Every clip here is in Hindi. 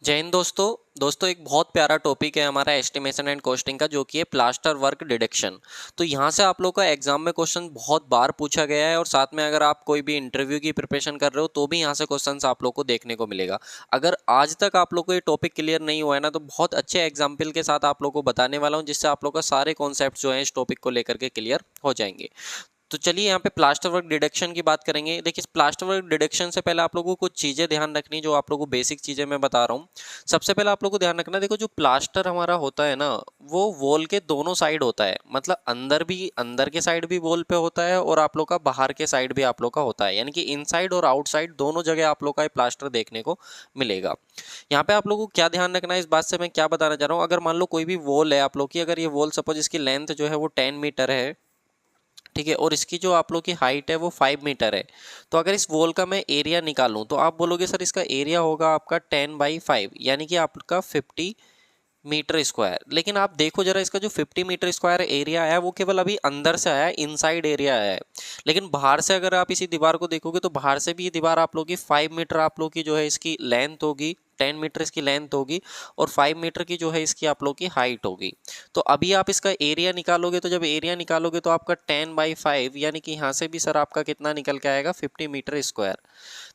जय हिंद दोस्तों एक बहुत प्यारा टॉपिक है हमारा एस्टिमेशन एंड कॉस्टिंग का, जो कि है प्लास्टर वर्क डिडक्शन। तो यहाँ से आप लोग का एग्जाम में क्वेश्चन बहुत बार पूछा गया है, और साथ में अगर आप कोई भी इंटरव्यू की प्रिपरेशन कर रहे हो तो भी यहाँ से क्वेश्चंस आप लोग को देखने को मिलेगा। अगर आज तक आप लोग को ये टॉपिक क्लियर नहीं हुआ है ना, तो बहुत अच्छे एग्जाम्पल के साथ आप लोग को बताने वाला हूँ, जिससे आप लोग का सारे कॉन्सेप्ट जो है इस टॉपिक को लेकर के क्लियर हो जाएंगे। तो चलिए यहाँ पे प्लास्टर वर्क डिडक्शन की बात करेंगे। देखिए, प्लास्टर वर्क डिडक्शन से पहले आप लोगों को कुछ चीज़ें ध्यान रखनी, जो आप लोगों को बेसिक चीज़ें मैं बता रहा हूँ। सबसे पहले आप लोगों को ध्यान रखना, देखो जो प्लास्टर हमारा होता है ना, वो वॉल के दोनों साइड होता है। मतलब अंदर के साइड भी वॉल पे होता है, और आप लोग का बाहर के साइड भी आप लोग का होता है। यानी कि इनसाइड और आउटसाइड दोनों जगह आप लोग का ये प्लास्टर देखने को मिलेगा। यहाँ पे आप लोगों को क्या ध्यान रखना है, इस बात से मैं क्या बताना चाह रहा हूँ। अगर मान लो कोई भी वॉल है आप लोग की, अगर ये वॉल सपोज इसकी लेंथ जो है वो 10 मीटर है, ठीक है, और इसकी जो आप लोग की हाइट है वो 5 मीटर है। तो अगर इस वॉल का मैं एरिया निकालूं, तो आप बोलोगे सर इसका एरिया होगा आपका 10/5, यानी कि आपका 50 मीटर स्क्वायर। लेकिन आप देखो जरा, इसका जो 50 मीटर स्क्वायर एरिया है वो केवल अभी अंदर से आया है, इनसाइड एरिया आया है। लेकिन बाहर से अगर आप इसी दीवार को देखोगे, तो बाहर से भी ये दीवार आप लोग की 5 मीटर आप लोग की जो है इसकी लेंथ होगी, 10 मीटर इसकी लेंथ होगी, और 5 मीटर की जो है इसकी आप लोग की हाइट होगी। तो अभी आप इसका एरिया निकालोगे, तो जब एरिया निकालोगे तो आपका 10/5, यानी कि यहाँ से भी सर आपका कितना निकल के आएगा, 50 मीटर स्क्वायर।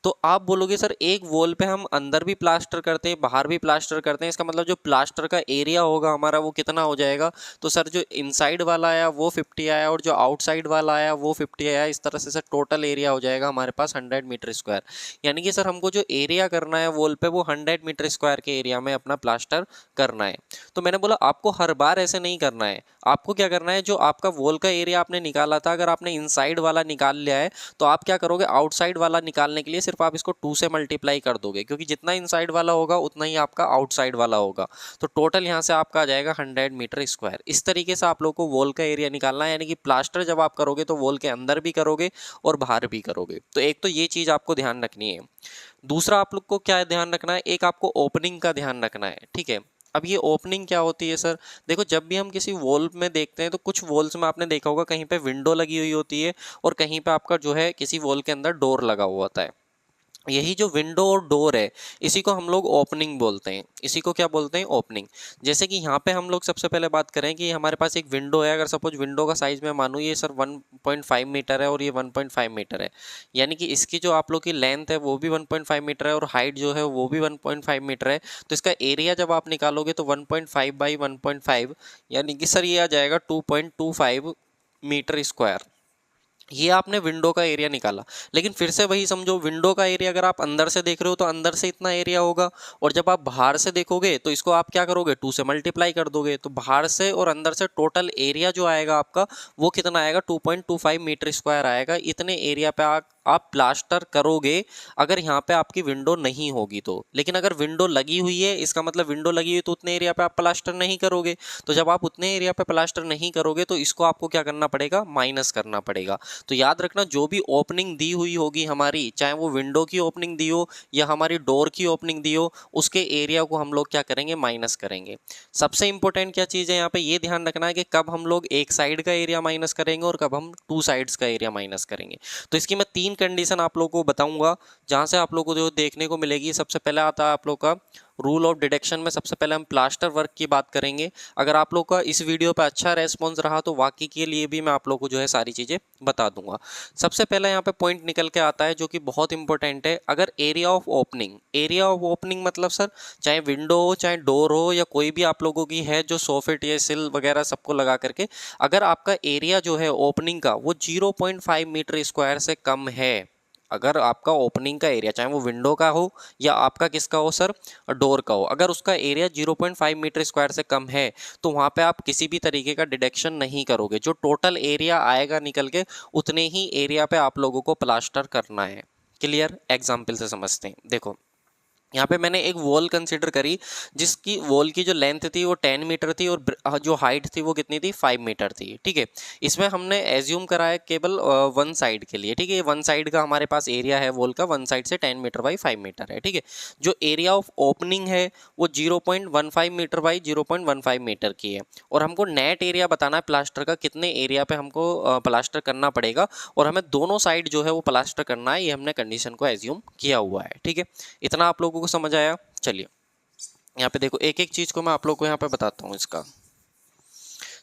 तो आप बोलोगे सर एक वॉल पे हम अंदर भी प्लास्टर करते हैं, बाहर भी प्लास्टर करते हैं, इसका मतलब जो प्लास्टर का एरिया होगा हमारा वो कितना हो जाएगा। तो सर जो इनसाइड वाला आया वो 50 आया, और जो आउटसाइड वाला आया वो 50 आया। इस तरह से सर टोटल एरिया हो जाएगा हमारे पास 100 मीटर स्क्वायर। यानी कि सर हमको जो एरिया करना है वॉल पे, वो 100 मीटर स्क्वायर के एरिया में अपना प्लास्टर करना है। तो मैंने बोला आपको हर बार ऐसे नहीं करना है। आपको क्या करना है, जो आपका वॉल का एरिया आपने निकाला था, अगर आपने इनसाइड वाला निकाल लिया है, तो आप क्या करोगे, आउटसाइड वाला निकालने के लिए सिर्फ आप इसको 2 से मल्टीप्लाई कर दोगे, क्योंकि जितना इनसाइड वाला होगा उतना ही आपका आउटसाइड वाला होगा। तो टोटल यहाँ से आपका आ जाएगा 100 मीटर स्क्वायर। इस तरीके से आप लोग को वॉल का एरिया निकालना है, यानी कि प्लास्टर जब आप करोगे तो वॉल के अंदर भी करोगे और बाहर भी करोगे। तो एक तो ये चीज़ आपको ध्यान रखनी है। दूसरा आप लोग को क्या ध्यान रखना है, एक आपको ओपनिंग का ध्यान रखना है, ठीक है। अब ये ओपनिंग क्या होती है सर, देखो जब भी हम किसी वॉल में देखते हैं, तो कुछ वॉल्स में आपने देखा होगा कहीं पे विंडो लगी हुई होती है, और कहीं पे आपका जो है किसी वॉल के अंदर डोर लगा हुआ होता है। यही जो विंडो और डोर है, इसी को हम लोग ओपनिंग बोलते हैं। इसी को क्या बोलते हैं, ओपनिंग। जैसे कि यहाँ पे हम लोग सबसे पहले बात करें कि हमारे पास एक विंडो है। अगर सपोज विंडो का साइज मैं मानूँ ये सर 1.5 मीटर है, और ये 1.5 मीटर है, यानी कि इसकी जो आप लोग की लेंथ है वो भी 1.5 मीटर है, और हाइट जो है वो भी 1.5 मीटर है। तो इसका एरिया जब आप निकालोगे तो 1.5/1.5, यानी कि सर ये आ जाएगा 2.25 मीटर स्क्वायर। ये आपने विंडो का एरिया निकाला। लेकिन फिर से वही समझो, विंडो का एरिया अगर आप अंदर से देख रहे हो तो अंदर से इतना एरिया होगा, और जब आप बाहर से देखोगे तो इसको आप क्या करोगे, 2 से मल्टीप्लाई कर दोगे। तो बाहर से और अंदर से टोटल एरिया जो आएगा आपका, वो कितना आएगा, 2.25 मीटर स्क्वायर आएगा। इतने एरिया पे आप प्लास्टर करोगे, अगर यहाँ पे आपकी विंडो नहीं होगी तो। लेकिन अगर विंडो लगी हुई है, इसका मतलब विंडो लगी हुई, तो उतने एरिया पे आप प्लास्टर नहीं करोगे। तो जब आप उतने एरिया पे प्लास्टर नहीं करोगे, तो इसको आपको क्या करना पड़ेगा, माइनस करना पड़ेगा। तो याद रखना, जो भी ओपनिंग दी हुई होगी हमारी, चाहे वो विंडो की ओपनिंग दी हो या हमारी डोर की ओपनिंग दी हो, उसके एरिया को हम लोग क्या करेंगे, माइनस करेंगे। सबसे इंपॉर्टेंट क्या चीज़ है यहाँ पे, ये ध्यान रखना है कि कब हम लोग एक साइड का एरिया माइनस करेंगे और कब हम 2 साइड्स का एरिया माइनस करेंगे। तो इसकी मैं 3 कंडीशन आप लोगों को बताऊंगा, जहां से आप लोगों को जो देखने को मिलेगी। सबसे पहले आता है आप लोग का रूल ऑफ डिडक्शन में। सबसे पहले हम प्लास्टर वर्क की बात करेंगे। अगर आप लोग का इस वीडियो पे अच्छा रेस्पॉन्स रहा तो बाकी के लिए भी मैं आप लोग को जो है सारी चीज़ें बता दूंगा। सबसे पहले यहाँ पे पॉइंट निकल के आता है जो कि बहुत इंपॉर्टेंट है। अगर area of opening, area of opening मतलब सर चाहे विंडो हो, चाहे डोर हो, या कोई भी आप लोगों की है जो सोफिट या सिल वगैरह सबको लगा करके, अगर आपका एरिया जो है ओपनिंग का वो 0.5 मीटर स्क्वायर से कम है, अगर आपका ओपनिंग का एरिया चाहे वो विंडो का हो या आपका किसका हो सर, डोर का हो, अगर उसका एरिया 0.5 मीटर स्क्वायर से कम है, तो वहाँ पे आप किसी भी तरीके का डिडक्शन नहीं करोगे। जो टोटल एरिया आएगा निकल के, उतने ही एरिया पे आप लोगों को प्लास्टर करना है। क्लियर, एग्जाम्पल से समझते हैं। देखो यहाँ पे मैंने एक वॉल कंसिडर करी, जिसकी वॉल की जो लेंथ थी वो 10 मीटर थी, और जो हाइट थी वो कितनी थी, 5 मीटर थी, ठीक है। इसमें हमने एज्यूम करा है केवल वन साइड के लिए, ठीक है। वन साइड का हमारे पास एरिया है वॉल का, वन साइड से 10 मीटर बाई 5 मीटर है, ठीक है। जो एरिया ऑफ ओपनिंग है वो 0.15 मीटर बाई 0.15 मीटर की है, और हमको नेट एरिया बताना है प्लास्टर का, कितने एरिया पे हमको प्लास्टर करना पड़ेगा, और हमें दोनों साइड जो है वो प्लास्टर करना है। ये हमने कंडीशन को एज्यूम किया हुआ है, ठीक है। इतना आप लोगों को समझ आया। चलिए यहाँ पे देखो एक एक चीज़ को मैं आप लोग को यहाँ पे बताता हूँ इसका।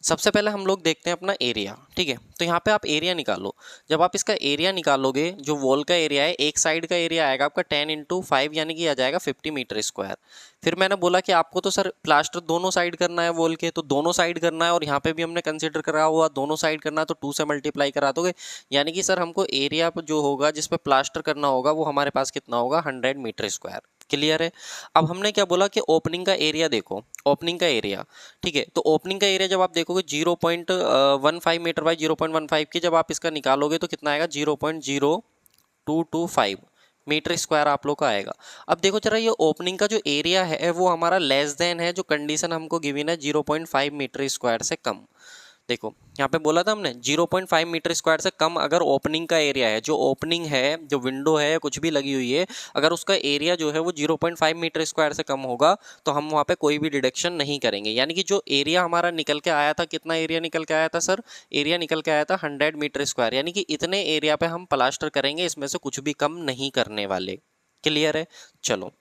सबसे पहले हम लोग देखते हैं अपना एरिया, ठीक है। तो यहाँ पे आप एरिया निकालो। जब आप इसका एरिया निकालोगे, जो वॉल का एरिया है, एक साइड का एरिया आएगा आपका 10 × 5 यानी कि आ जाएगा 50 मीटर स्क्वायर। फिर मैंने बोला कि आपको तो सर प्लास्टर दोनों साइड करना है वॉल के, तो दोनों साइड करना है, और यहाँ पे भी हमने कंसिडर करा हुआ दोनों साइड करना है, तो 2 से मल्टीप्लाई करा दोगे, यानी कि सर हमको एरिया जो होगा जिस पे प्लास्टर करना होगा वो हमारे पास कितना होगा, 100 मीटर स्क्वायर। क्लियर है। अब हमने क्या बोला कि ओपनिंग का एरिया देखो, ओपनिंग का एरिया, ठीक है। तो ओपनिंग का एरिया जब आप देखोगे 0.15 मीटर बाई 0.15 की जब आप इसका निकालोगे तो कितना आएगा, 0.0225 मीटर स्क्वायर आप लोग का आएगा। अब देखो जरा ये ओपनिंग का जो एरिया है वो हमारा लेस देन है, जो कंडीशन हमको गिवन है 0.5 मीटर स्क्वायर से कम। देखो यहाँ पे बोला था हमने 0.5 मीटर स्क्वायर से कम अगर ओपनिंग का एरिया है, जो ओपनिंग है, जो विंडो है, कुछ भी लगी हुई है, अगर उसका एरिया जो है वो 0.5 मीटर स्क्वायर से कम होगा तो हम वहाँ पे कोई भी डिडक्शन नहीं करेंगे। यानी कि जो एरिया हमारा निकल के आया था, कितना एरिया निकल के आया था सर, एरिया निकल के आया था 100 मीटर स्क्वायर, यानी कि इतने एरिया पे हम प्लास्टर करेंगे, इसमें से कुछ भी कम नहीं करने वाले। क्लियर है। चलो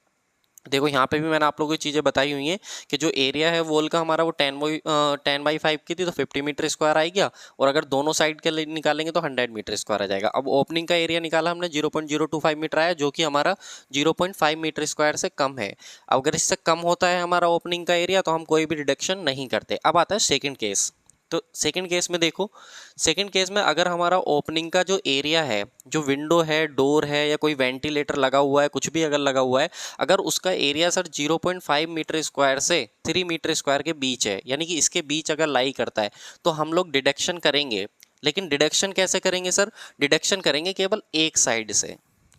देखो यहाँ पे भी मैंने आप लोगों को चीज़ें बताई हुई हैं कि जो एरिया है वॉल का हमारा वो 10 बाई 5 की थी तो 50 मीटर स्क्वायर आ गया, और अगर दोनों साइड के लिए निकालेंगे तो 100 मीटर स्क्वायर आ जाएगा। अब ओपनिंग का एरिया निकाला हमने 0.025 मीटर आया, जो कि हमारा 0.5 मीटर स्क्वायर से कम है। अगर इससे कम होता है हमारा ओपनिंग का एरिया तो हम कोई भी डिडक्शन नहीं करते। अब आता है सेकेंड केस। तो सेकंड केस में देखो, सेकंड केस में अगर हमारा ओपनिंग का जो एरिया है, जो विंडो है, डोर है, या कोई वेंटिलेटर लगा हुआ है, कुछ भी अगर लगा हुआ है, अगर उसका एरिया सर 0.5 मीटर स्क्वायर से 3 मीटर स्क्वायर के बीच है, यानी कि इसके बीच अगर लाई करता है, तो हम लोग डिडक्शन करेंगे। लेकिन डिडक्शन कैसे करेंगे सर, डिडक्शन करेंगे केवल एक साइड से।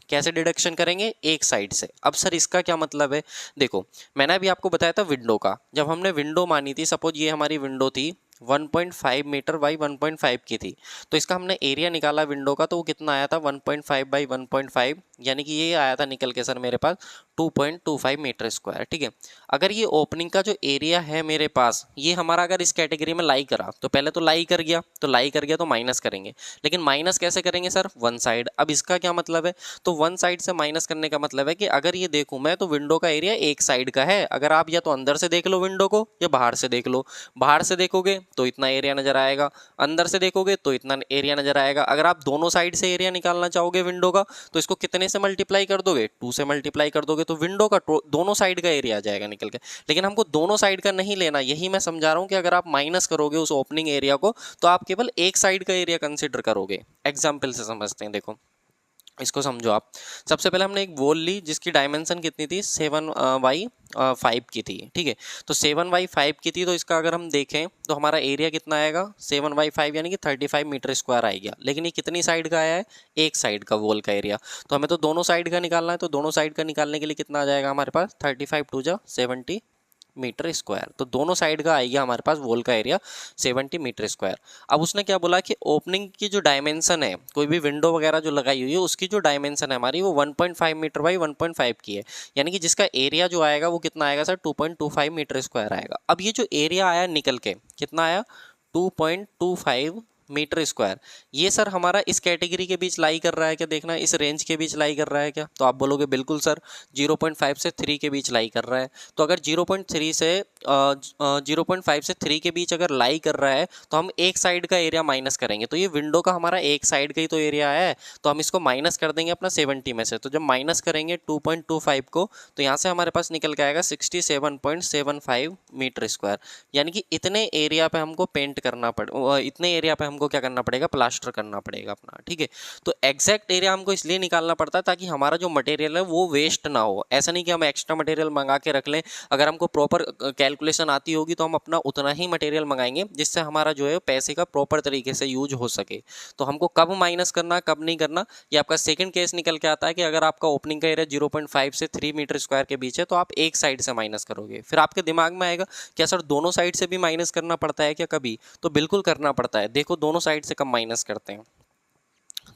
कैसे डिडक्शन करेंगे, एक साइड से। अब सर इसका क्या मतलब है, देखो मैंने अभी आपको बताया था विंडो का, जब हमने विंडो मानी थी, सपोज ये हमारी विंडो थी 1.5 मीटर बाई 1.5 की थी, तो इसका हमने एरिया निकाला विंडो का, तो वो कितना आया था 1.5 बाई 1.5, यानी कि ये आया था निकल के सर मेरे पास 2.25 मीटर स्क्वायर। ठीक है। अगर ये ओपनिंग का जो एरिया है मेरे पास, ये हमारा अगर इस कैटेगरी में लाई करा, तो पहले तो लाई कर गया, तो लाई कर गया तो माइनस करेंगे, लेकिन माइनस कैसे करेंगे सर, वन साइड। अब इसका क्या मतलब है, तो वन साइड से माइनस करने का मतलब है कि अगर ये देखूं मैं तो विंडो का एरिया एक साइड का है, अगर आप या तो अंदर से देख लो विंडो को या बाहर से देख लो। बाहर से देखोगे तो इतना एरिया नजर आएगा, अंदर से देखोगे तो इतना एरिया नजर आएगा। अगर आप दोनों साइड से एरिया निकालना चाहोगे विंडो का, तो इसको कितने से मल्टीप्लाई कर दोगे, 2 से मल्टीप्लाई कर दोगे, तो विंडो का दोनों साइड का एरिया आ जाएगा निकल के। लेकिन हमको दोनों साइड का नहीं लेना, यही मैं समझा रहा हूं कि अगर आप माइनस करोगे उस ओपनिंग एरिया को तो आप केवल एक साइड का एरिया कंसिडर करोगे। एग्जाम्पल से समझते हैं, देखो इसको समझो आप। सबसे पहले हमने एक वॉल ली जिसकी डायमेंशन कितनी थी, 7/5 की थी। ठीक है। तो 7/5 की थी, तो इसका अगर हम देखें तो हमारा एरिया कितना आएगा, 7/5 यानी कि 35 मीटर स्क्वायर आएगा। लेकिन ये कितनी साइड का आया है, एक साइड का वॉल का एरिया। तो हमें तो दोनों साइड का निकालना है, तो दोनों साइड का निकालने के लिए कितना आ जाएगा हमारे पास, 35 2 जा 70 मीटर स्क्वायर। तो दोनों साइड का आएगा हमारे पास वॉल का एरिया 70 मीटर स्क्वायर। अब उसने क्या बोला कि ओपनिंग की जो डायमेंशन है, कोई भी विंडो वगैरह जो लगाई हुई है उसकी जो डायमेंशन है हमारी वो 1.5 मीटर बाई 1.5 की है, यानी कि जिसका एरिया जो आएगा वो कितना आएगा सर, 2.25 मीटर स्क्वायर आएगा। अब ये जो एरिया आया निकल के कितना आया, 2.25 मीटर स्क्वायर, ये सर हमारा इस कैटेगरी के बीच लाई कर रहा है क्या, देखना इस रेंज के बीच लाई कर रहा है क्या, तो आप बोलोगे बिल्कुल सर 0.5 से 3 के बीच लाई कर रहा है। तो अगर 0.3 से 0.5 से 3 के बीच अगर लाई कर रहा है तो हम एक साइड का एरिया माइनस करेंगे, तो ये विंडो का हमारा एक साइड का ही तो एरिया है, तो हम इसको माइनस कर देंगे अपना 70 में से। तो जब माइनस करेंगे 2.25 को, तो यहाँ से हमारे पास निकल के आएगा 67.75 मीटर स्क्वायर, यानी कि इतने एरिया पे हमको पेंट करना इतने एरिया पे हमको क्या करना पड़ेगा, प्लास्टर करना पड़ेगा अपना। ठीक है। तो एग्जैक्ट एरिया हमको इसलिए निकालना पड़ता है ताकि हमारा जो मटेरियल है वो वेस्ट ना हो। ऐसा नहीं कि हम एक्स्ट्रा मटेरियल मंगा के रख लें, अगर हमको प्रॉपर कैलकुलेशन आती होगी तो हम अपना उतना ही मटेरियल मंगाएंगे जिससे हमारा जो है पैसे का प्रॉपर तरीके से यूज हो सके। तो हमको कब माइनस करना कब नहीं करना, ये आपका सेकंड केस निकल के आता है कि अगर आपका ओपनिंग का एरिया 0.5 से 3 मीटर स्क्वायर के बीच है तो आप एक साइड से माइनस करोगे। फिर आपके दिमाग में आएगा क्या सर दोनों साइड से भी माइनस करना पड़ता है क्या कभी, तो बिल्कुल करना पड़ता है। देखो दोनों साइड से कब माइनस करते हैं,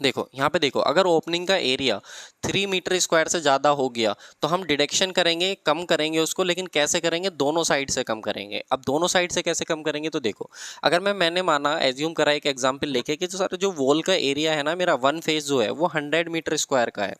देखो यहाँ पे देखो, अगर ओपनिंग का एरिया 3 मीटर स्क्वायर से ज़्यादा हो गया तो हम डिडक्शन करेंगे, कम करेंगे उसको, लेकिन कैसे करेंगे, दोनों साइड से कम करेंगे। अब दोनों साइड से कैसे कम करेंगे, तो देखो अगर मैंने माना, एज्यूम करा एक एग्जांपल लेके कि जो सर जो वॉल का एरिया है ना मेरा, वन फेज जो है वो 100 मीटर स्क्वायर का है,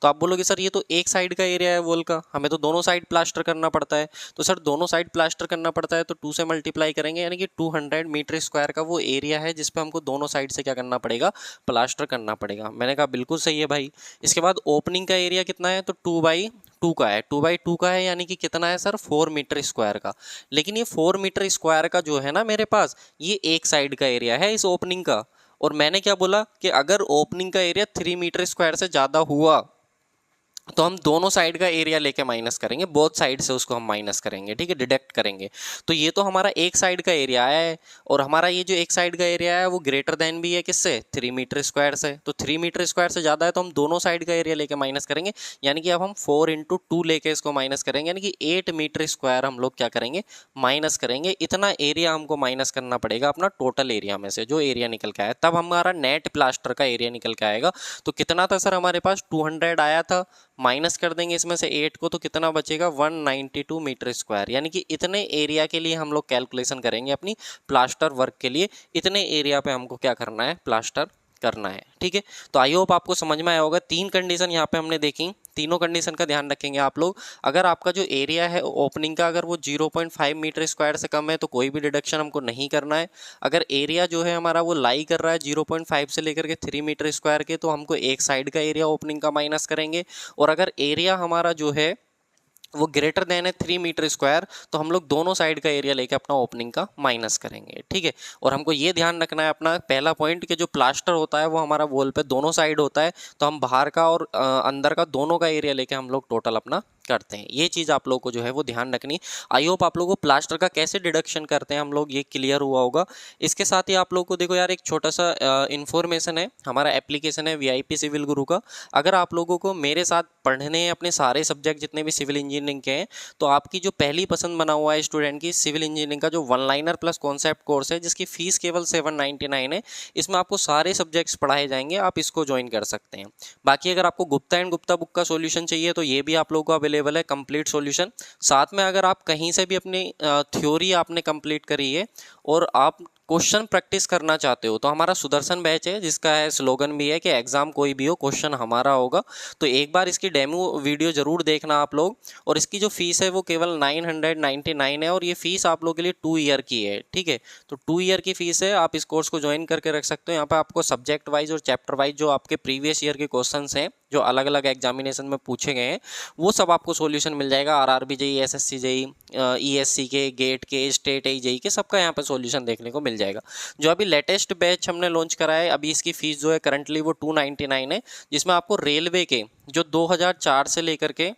तो आप बोलोगे सर ये तो एक साइड का एरिया है वॉल का, हमें तो दोनों साइड प्लास्टर करना पड़ता है। तो सर दोनों साइड प्लास्टर करना पड़ता है तो 2 से मल्टीप्लाई करेंगे, यानी कि 200 मीटर स्क्वायर का वो एरिया है जिसपे हमको दोनों साइड से क्या करना पड़ेगा, प्लास्टर करना पड़ेगा। मैंने कहा बिल्कुल सही है भाई। इसके बाद ओपनिंग का एरिया कितना है, तो 2/2 का है, 2/2 का है, यानी कि कितना है सर, 4 मीटर स्क्वायर का। लेकिन ये 4 मीटर स्क्वायर का जो है ना मेरे पास, ये एक साइड का एरिया है इस ओपनिंग का। और मैंने क्या बोला कि अगर ओपनिंग का एरिया 3 मीटर स्क्वायर से ज़्यादा हुआ तो हम दोनों साइड का एरिया लेके माइनस करेंगे, बोथ साइड से उसको हम माइनस करेंगे, ठीक है, डिडक्ट करेंगे। तो ये तो हमारा एक साइड का एरिया है, और हमारा ये जो एक साइड का एरिया है वो ग्रेटर देन भी है किससे, 3 मीटर स्क्वायर से। तो 3 मीटर स्क्वायर से ज़्यादा है तो हम दोनों साइड का एरिया लेके माइनस करेंगे, यानी कि अब हम 4 × 2 लेके इसको माइनस करेंगे, यानी कि 8 मीटर स्क्वायर हम लोग क्या करेंगे, माइनस करेंगे। इतना एरिया हमको माइनस करना पड़ेगा अपना टोटल एरिया में से, जो एरिया निकल के आया, तब हमारा नेट प्लास्टर का एरिया निकल के आएगा। तो कितना था सर हमारे पास, 200 आया था, माइनस कर देंगे इसमें से 8 को, तो कितना बचेगा, 192 मीटर स्क्वायर। यानी कि इतने एरिया के लिए हम लोग कैलकुलेशन करेंगे अपनी प्लास्टर वर्क के लिए, इतने एरिया पे हमको क्या करना है, प्लास्टर करना है, ठीक है। तो आई होप आपको समझ में आया होगा। 3 कंडीशन यहाँ पे हमने देखी, तीनों कंडीशन का ध्यान रखेंगे आप लोग। अगर आपका जो एरिया है ओपनिंग का, अगर वो 0.5 मीटर स्क्वायर से कम है तो कोई भी डिडक्शन हमको नहीं करना है। अगर एरिया जो है हमारा वो लाई कर रहा है 0.5 से लेकर के 3 मीटर स्क्वायर के, तो हमको एक साइड का एरिया ओपनिंग का माइनस करेंगे। और अगर एरिया हमारा जो है वो ग्रेटर देन है 3 मीटर स्क्वायर, तो हम लोग दोनों साइड का एरिया लेके अपना ओपनिंग का माइनस करेंगे, ठीक है। और हमको ये ध्यान रखना है अपना पहला पॉइंट कि जो प्लास्टर होता है वो हमारा वॉल पे दोनों साइड होता है, तो हम बाहर का और अंदर का दोनों का एरिया लेके हम लोग टोटल अपना करते हैं। ये चीज़ आप लोगों को जो है वो ध्यान रखनी। आई होप आप लोगों को प्लास्टर का कैसे डिडक्शन करते हैं हम लोग ये क्लियर हुआ होगा। इसके साथ ही आप लोगों को देखो यार, एक छोटा सा इन्फॉर्मेशन है, हमारा एप्लीकेशन है VIP सिविल गुरु का। अगर आप लोगों को मेरे साथ पढ़ने हैं अपने सारे सब्जेक्ट जितने भी सिविल इंजीनियरिंग के हैं, तो आपकी जो पहली पसंद बना हुआ है स्टूडेंट की, सिविल इंजीनियरिंग का जो 1 लाइनर प्लस कॉन्सेप्ट कोर्स है, जिसकी फीस केवल 799 है, इसमें आपको सारे सब्जेक्ट्स पढ़ाए जाएंगे, आप इसको ज्वाइन कर सकते हैं। बाकी अगर आपको गुप्ता एंड गुप्ता बुक का सॉल्यूशन चाहिए तो ये भी आप लोगों को अवेलेबल है, कंप्लीट सॉल्यूशन। साथ में अगर आप कहीं से भी अपनी थ्योरी आपने कंप्लीट करी है और आप क्वेश्चन प्रैक्टिस करना चाहते हो, तो हमारा सुदर्शन बैच है, जिसका है स्लोगन भी है कि एग्जाम कोई भी हो क्वेश्चन हमारा होगा। तो एक बार इसकी डेमो वीडियो जरूर देखना आप लोग। और इसकी जो फीस है वो केवल 999 है, और ये फीस आप लोग के लिए 2 ईयर की है, ठीक है। तो 2 ईयर की फीस है, आप इस कोर्स को ज्वाइन करके रख सकते हो। यहाँ पे आपको सब्जेक्ट वाइज और चैप्टर वाइज जो आपके प्रीवियस ईयर के क्वेश्चन हैं जो अलग अलग एग्जामिनेशन में पूछे गए हैं, वो सब आपको सॉल्यूशन मिल जाएगा। RRB JEE, SSC JEE, ESC के, गेट के, स्टेट JEE के, सबका यहाँ पे सॉल्यूशन देखने को मिल जाएगा। जो अभी लेटेस्ट बैच हमने लॉन्च करा है, अभी इसकी फीस जो है करंटली वो 299 है, जिसमें आपको रेलवे के जो 2004 से लेकर के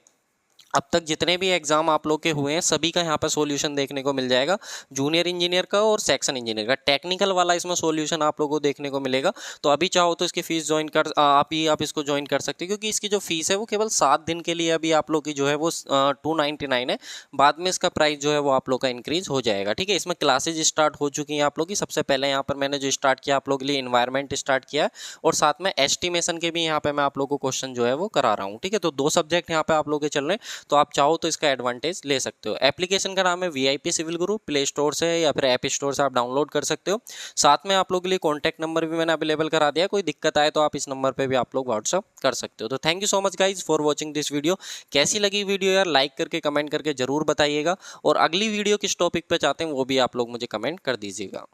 अब तक जितने भी एग्जाम आप लोग के हुए हैं सभी का यहाँ पर सॉल्यूशन देखने को मिल जाएगा। जूनियर इंजीनियर का और सेक्शन इंजीनियर का, टेक्निकल वाला इसमें सॉल्यूशन आप लोगों को देखने को मिलेगा। तो अभी चाहो तो इसकी फीस ज्वाइन कर आप इसको ज्वाइन कर सकते हो, क्योंकि इसकी जो फीस है वो केवल 7 दिन के लिए अभी आप लोग की जो है वो 299 है। बाद में इसका प्राइस जो है वो आप लोग का इंक्रीज हो जाएगा, ठीक है। इसमें क्लासेज स्टार्ट हो चुकी हैं आप लोग की। सबसे पहले यहाँ पर मैंने जो स्टार्ट किया आप लोग के लिए इन्वायरमेंट स्टार्ट किया, और साथ में एस्टिमेशन के भी यहाँ पे मैं आप लोग को क्वेश्चन जो है वो करा रहा हूँ, ठीक है। तो 2 सब्जेक्ट यहाँ पे आप लोग के चल रहे हैं, तो आप चाहो तो इसका एडवांटेज ले सकते हो। एप्लीकेशन का नाम है VIP सिविल गुरु, प्ले स्टोर से या फिर ऐप स्टोर से आप डाउनलोड कर सकते हो। साथ में आप लोगों के लिए कॉन्टैक्ट नंबर भी मैंने अवेलेबल करा दिया, कोई दिक्कत आए तो आप इस नंबर पे भी आप लोग व्हाट्सअप कर सकते हो। तो thank you so much guys for watching this video. कैसी लगी वीडियो यार, लाइक करके कमेंट करके जरूर बताइएगा, और अगली वीडियो किस टॉपिक पे चाहते हैं वो भी आप लोग मुझे कमेंट कर दीजिएगा।